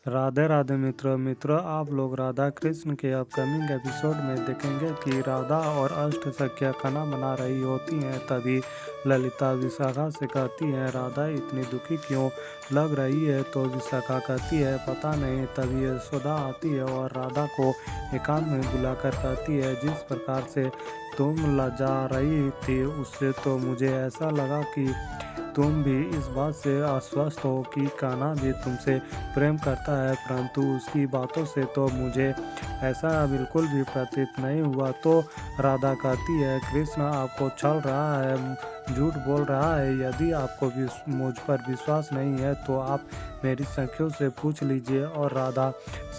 राधे राधे मित्रों, आप लोग राधा कृष्ण के अपकमिंग एपिसोड में देखेंगे कि राधा और अष्ट सखियाँ खाना बना रही होती हैं। तभी ललिता विशाखा से कहती है, राधा इतनी दुखी क्यों लग रही है? तो विशाखा कहती है, पता नहीं। तभी यशोदा आती है और राधा को एकांत में बुलाकर कहती है, जिस प्रकार से तुम लजा रही थी उससे तो मुझे ऐसा लगा कि तुम भी इस बात से आश्वस्त हो कि कान्हा भी तुमसे प्रेम करता है, परंतु उसकी बातों से तो मुझे ऐसा बिल्कुल भी प्रतीत नहीं हुआ। तो राधा कहती है, कृष्ण आपको छल रहा है, झूठ बोल रहा है। यदि आपको मुझ पर विश्वास नहीं है तो आप मेरी सखियों से पूछ लीजिए। और राधा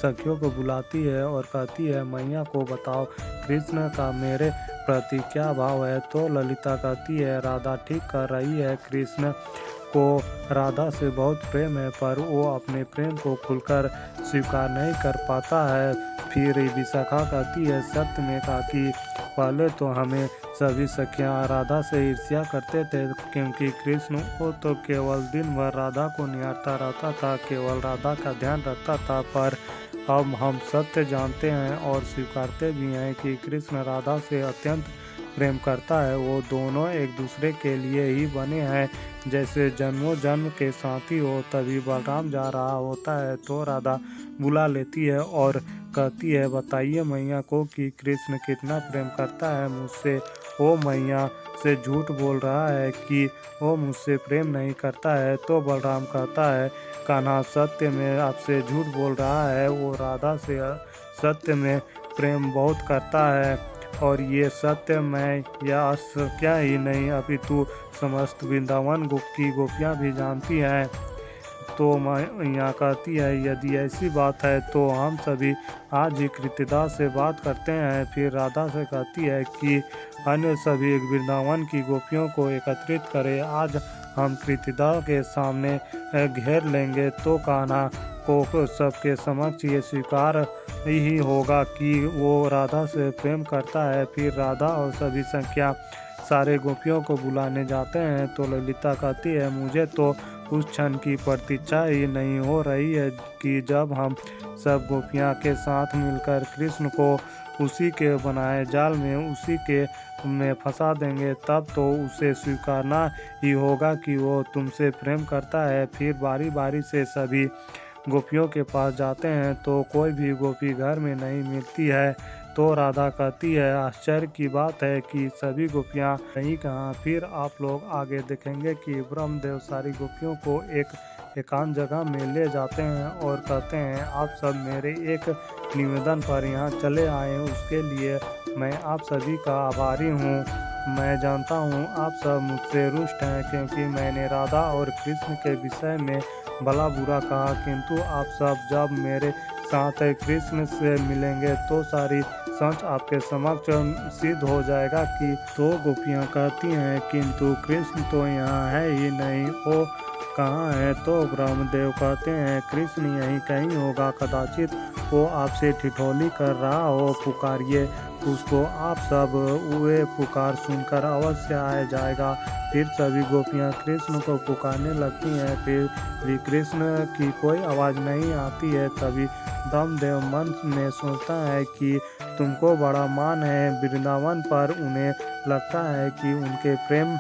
सखियों को बुलाती है और कहती है, मैया को बताओ कृष्ण का मेरे प्रति क्या भाव है? तो ललिता कहती है, राधा ठीक कर रही है, कृष्ण को राधा से बहुत प्रेम है, पर वो अपने प्रेम को खुलकर स्वीकार नहीं कर पाता है। फिर विशाखा कहती है, सत्य में कहा कि पहले तो हमें सभी सखियां राधा से ईर्ष्या करते थे, क्योंकि कृष्ण को तो केवल दिन भर राधा को निहारता रहता था, केवल राधा का ध्यान रखता था। पर अब हम सत्य जानते हैं और स्वीकारते भी हैं कि कृष्ण राधा से अत्यंत प्रेम करता है। वो दोनों एक दूसरे के लिए ही बने हैं, जैसे जन्मों जन्म के साथी हो। तभी बलराम जा रहा होता है तो राधा बुला लेती है और कहती है, बताइए मैया को कि कृष्ण कितना प्रेम करता है मुझसे। वो मैया से झूठ बोल रहा है कि वो मुझसे प्रेम नहीं करता है। तो बलराम कहता है, कान्हा सत्य में आपसे झूठ बोल रहा है, वो राधा से सत्य में प्रेम बहुत करता है। और ये सत्य मैं या क्या ही नहीं, अपितु समस्त वृंदावन की गोपियाँ भी जानती हैं। तो मैया कहती है, यदि ऐसी बात है तो हम सभी आज ही कृत्यदा से बात करते हैं। फिर राधा से कहती है कि अन्य सभी वृंदावन की गोपियों को एकत्रित करें, आज हम कृत्यदा के सामने घेर लेंगे। तो कान्हा को सबके समक्ष ये स्वीकार ही होगा कि वो राधा से प्रेम करता है। फिर राधा और सभी सखियाँ सारे गोपियों को बुलाने जाते हैं। तो ललिता कहती है, मुझे तो उस क्षण की प्रतीक्षा ही नहीं हो रही है कि जब हम सब गोपियाँ के साथ मिलकर कृष्ण को उसी के बनाए जाल में उसी के में फंसा देंगे। तब तो उसे स्वीकारना ही होगा कि वो तुमसे प्रेम करता है। फिर बारी बारी से सभी गोपियों के पास जाते हैं तो कोई भी गोपी घर में नहीं मिलती है। तो राधा कहती है, आश्चर्य की बात है कि सभी गोपियाँ नहीं कहाँ। फिर आप लोग आगे देखेंगे कि ब्रह्मदेव सारी गोपियों को एक एकांत जगह में ले जाते हैं और कहते हैं, आप सब मेरे एक निवेदन पर यहाँ चले आए हैं, उसके लिए मैं आप सभी का आभारी हूँ। मैं जानता हूँ आप सब मुझसे रुष्ट हैं, क्योंकि मैंने राधा और कृष्ण के विषय में भला बुरा कहा, किंतु आप सब जब मेरे साथ कृष्ण से मिलेंगे तो सारी सच आपके समक्ष सिद्ध हो जाएगा। कि तो गोपियाँ कहती हैं, किंतु कृष्ण तो यहाँ है ही नहीं, वो कहाँ है? तो ब्रह्मदेव कहते हैं, कृष्ण यहीं कहीं होगा, कदाचित वो आपसे ठिठोली कर रहा हो, पुकारिए उसको। आप सब वे पुकार सुनकर अवश्य आ जाएगा। फिर सभी गोपियाँ कृष्ण को पुकारने लगती हैं, फिर भी कृष्ण की कोई आवाज़ नहीं आती है। तभी ब्रह्मदेव मन में सोचता है कि तुमको बड़ा मान है वृंदावन पर, उन्हें लगता है कि उनके प्रेम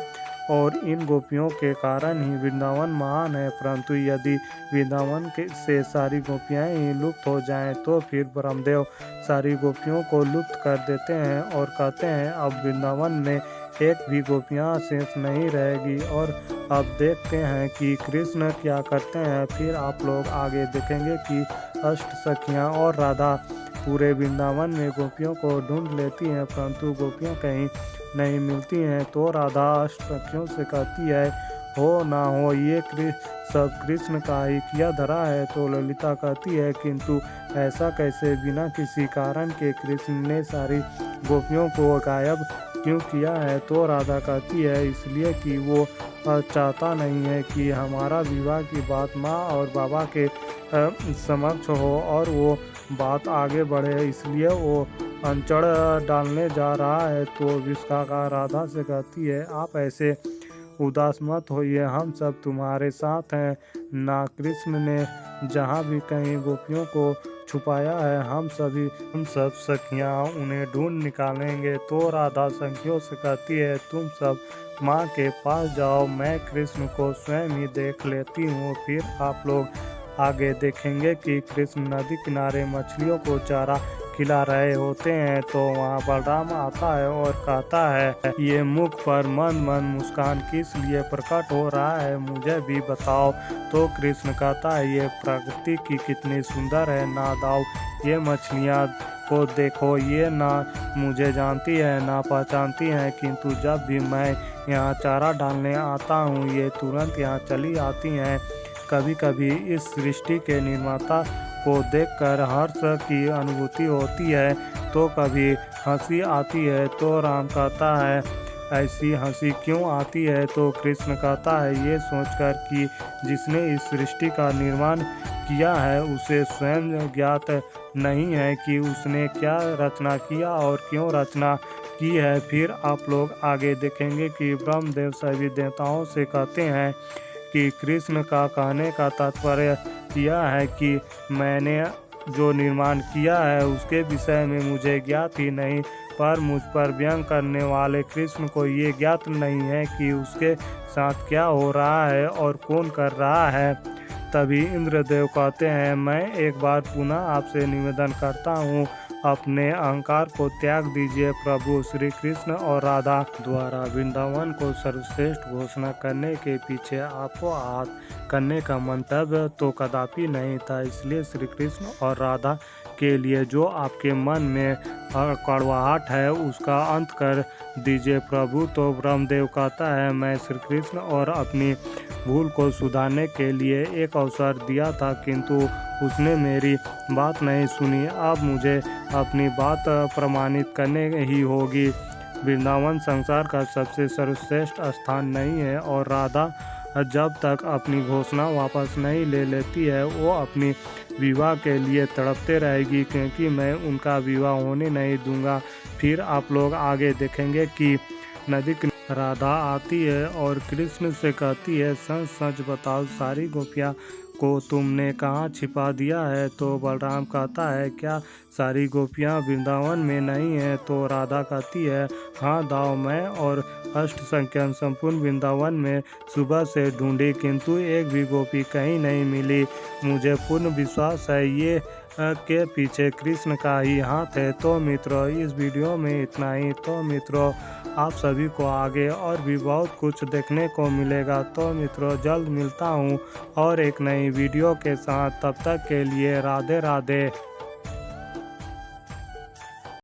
और इन गोपियों के कारण ही वृंदावन महान है। परंतु यदि वृंदावन से सारी गोपियाँ ही लुप्त हो जाएं तो फिर ब्रह्मदेव सारी गोपियों को लुप्त कर देते हैं और कहते हैं, अब वृंदावन में एक भी गोपियाँ शेष नहीं रहेगी। और अब देखते हैं कि कृष्ण क्या करते हैं। फिर आप लोग आगे देखेंगे कि अष्ट सखियाँ और राधा पूरे वृंदावन में गोपियों को ढूंढ लेती हैं, परंतु गोपियाँ कहीं नहीं मिलती हैं। तो राधा अष्ट सखियों से कहती है, हो ना हो ये सब कृष्ण का ही किया धरा है। तो ललिता कहती है, किंतु ऐसा कैसे बिना किसी कारण के कृष्ण ने सारी गोपियों को गायब क्यों किया है? तो राधा कहती है, इसलिए कि वो चाहता नहीं है कि हमारा विवाह की बात माँ और बाबा के समक्ष हो और वो बात आगे बढ़े, इसलिए वो अनचड़ डालने जा रहा है। तो विशाखा राधा से कहती है, आप ऐसे उदास मत होइए, हम सब तुम्हारे साथ हैं ना। कृष्ण ने जहाँ भी कहीं गोपियों को छुपाया है, हम सब सखियाँ उन्हें ढूंढ निकालेंगे। तो राधा सखियों से कहती है, तुम सब माँ के पास जाओ, मैं कृष्ण को स्वयं ही देख लेती हूँ। फिर आप लोग आगे देखेंगे कि कृष्ण नदी किनारे मछलियों को चारा खिला रहे होते हैं। तो वहाँ बलराम आता है और कहता है, ये मुख पर मन मन मुस्कान किस लिए प्रकट हो रहा है, मुझे भी बताओ। तो कृष्ण कहता है, ये प्रकृति की कितनी सुंदर है नादाव, ये मछलियाँ को देखो, ये ना मुझे जानती है ना पहचानती हैं, किंतु जब भी मैं यहाँ चारा डालने आता हूँ ये तुरंत यहाँ चली आती हैं। कभी कभी इस सृष्टि के निर्माता को देखकर हर्ष की अनुभूति होती है, तो कभी हंसी आती है। तो राम कहता है, ऐसी हंसी क्यों आती है? तो कृष्ण कहता है, ये सोचकर कि जिसने इस सृष्टि का निर्माण किया है उसे स्वयं ज्ञात नहीं है कि उसने क्या रचना किया और क्यों रचना की है। फिर आप लोग आगे देखेंगे कि ब्रह्मदेव सभी देवताओं से कहते हैं कि कृष्ण का कहने का तात्पर्य यह है कि मैंने जो निर्माण किया है उसके विषय में मुझे ज्ञात ही नहीं, पर मुझ पर व्यंग करने वाले कृष्ण को ये ज्ञात नहीं है कि उसके साथ क्या हो रहा है और कौन कर रहा है। तभी इंद्रदेव कहते हैं, मैं एक बार पुनः आपसे निवेदन करता हूँ, अपने अहंकार को त्याग दीजिए। प्रभु श्री कृष्ण और राधा द्वारा वृंदावन को सर्वश्रेष्ठ घोषणा करने के पीछे आपको आहत करने का मंतव्य तो कदापि नहीं था। इसलिए श्री कृष्ण और राधा के लिए जो आपके मन में कड़वाहट है उसका अंत कर दीजिए प्रभु। तो ब्रह्मदेव कहता है, मैं श्री कृष्ण और अपनी भूल को सुधारने के लिए एक अवसर दिया था, किंतु उसने मेरी बात नहीं सुनी। अब मुझे अपनी बात प्रमाणित करने ही होगी। वृंदावन संसार का सबसे सर्वश्रेष्ठ स्थान नहीं है और राधा जब तक अपनी घोषणा वापस नहीं ले लेती है वो अपनी विवाह के लिए तड़पते रहेगी, क्योंकि मैं उनका विवाह होने नहीं दूंगा। फिर आप लोग आगे देखेंगे कि नदी राधा आती है और कृष्ण से कहती है, सच सच बताओ सारी गोपियाँ को तुमने कहाँ छिपा दिया है? तो बलराम कहता है, क्या सारी गोपियाँ वृंदावन में नहीं है? तो राधा कहती है, हाँ दाव, मैं और अष्ट संख्यान संपूर्ण वृंदावन में सुबह से ढूंढी, किंतु एक भी गोपी कहीं नहीं मिली। मुझे पूर्ण विश्वास है ये के पीछे कृष्ण का ही हाथ है। तो मित्रों, इस वीडियो में इतना ही। तो मित्रों, आप सभी को आगे और भी बहुत कुछ देखने को मिलेगा। तो मित्रों, जल्द मिलता हूँ और एक नई वीडियो के साथ। तब तक के लिए राधे राधे।